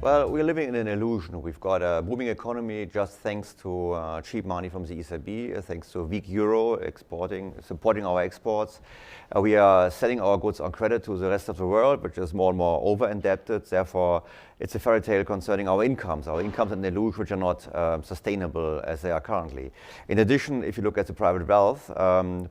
Well, we're living in an illusion. We've got a booming economy just thanks to cheap money from the ECB, thanks to a weak euro supporting our exports. We are selling our goods on credit to the rest of the world, which is more and more over-indebted. Therefore, it's a fairy tale concerning our incomes. Our incomes and the illusion which are not sustainable as they are currently. In addition, if you look at the private wealth,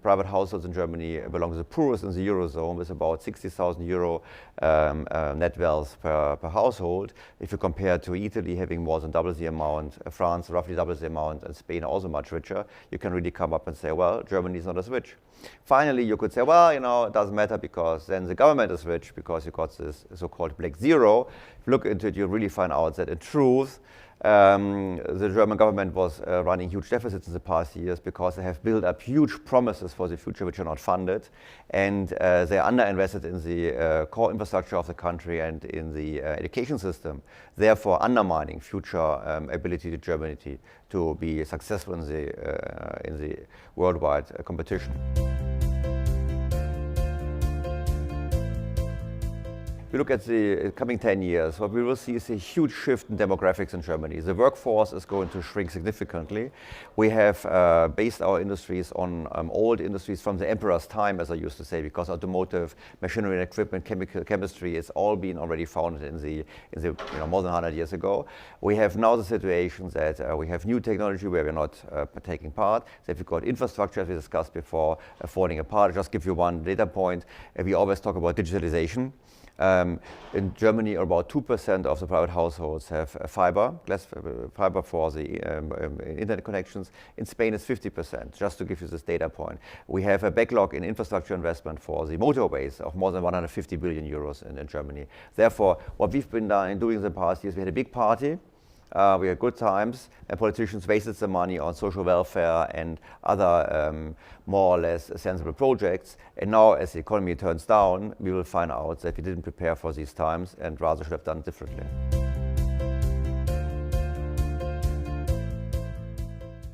private households in Germany belong to the poorest in the Eurozone with about 60,000 euro net wealth per household. If you compare to Italy having more than double the amount, France roughly double the amount, and Spain also much richer, you can really come up and say, well, Germany is not as rich. Finally, you could say, well, it doesn't matter because then the government is rich because you got this so-called black zero. If you look into it, you really find out that in truth, the German government was running huge deficits in the past years because they have built up huge promises for the future which are not funded, and they are underinvested in the core infrastructure of the country and in the education system, therefore undermining future ability to Germany to be successful in the worldwide competition. If you look at the coming 10 years, what we will see is a huge shift in demographics in Germany. The workforce is going to shrink significantly. We have based our industries on old industries from the emperor's time, as I used to say, because automotive, machinery and equipment, chemistry, it's all been already founded in the more than 100 years ago. We have now the situation that we have new technology where we're not taking part. So if you've got infrastructure, as we discussed before, falling apart. I'll just give you one data point. We always talk about digitalization. In Germany, about 2% of the private households have glass fiber for the internet connections. In Spain, it's 50%, just to give you this data point. We have a backlog in infrastructure investment for the motorways of more than 150 billion euros in Germany. Therefore, what we've been doing in the past years, we had a big party. We had good times, and politicians wasted the money on social welfare and other more or less sensible projects. And now, as the economy turns down, we will find out that we didn't prepare for these times and rather should have done it differently.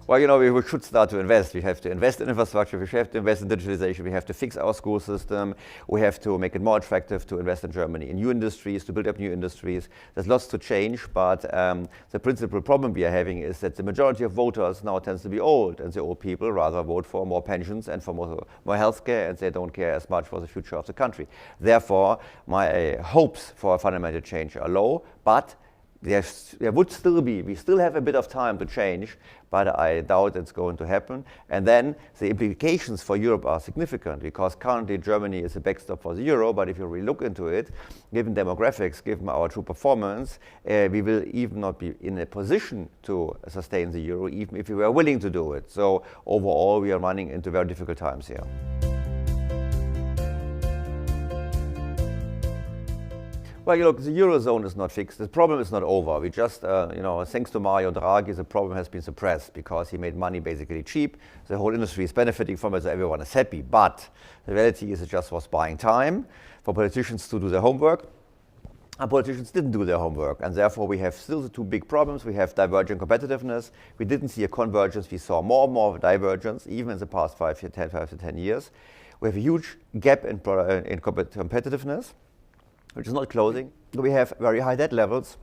Well, we should start to invest. We have to invest in infrastructure, we have to invest in digitalization, we have to fix our school system, we have to make it more attractive to invest in Germany, in new industries, to build up new industries. There's lots to change, but the principal problem we are having is that the majority of voters now tends to be old, and the old people rather vote for more pensions and for more healthcare, and they don't care as much for the future of the country. Therefore, my hopes for a fundamental change are low, but there would still be, we still have a bit of time to change, but I doubt it's going to happen. And then the implications for Europe are significant because currently Germany is a backstop for the euro, but if you really look into it, given demographics, given our true performance, we will even not be in a position to sustain the euro, even if we were willing to do it. So overall, we are running into very difficult times here. Well, the Eurozone is not fixed. The problem is not over. We just, thanks to Mario Draghi, the problem has been suppressed because he made money basically cheap. The whole industry is benefiting from it, so everyone is happy. But the reality is it just was buying time for politicians to do their homework. And politicians didn't do their homework. And therefore, we have still the two big problems. We have divergent competitiveness. We didn't see a convergence. We saw more and more divergence, even in the past 5 to 10 years. We have a huge gap in competitiveness, which is not closing. We have very high debt levels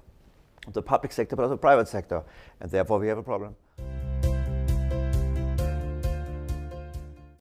of the public sector, but also the private sector, and therefore we have a problem.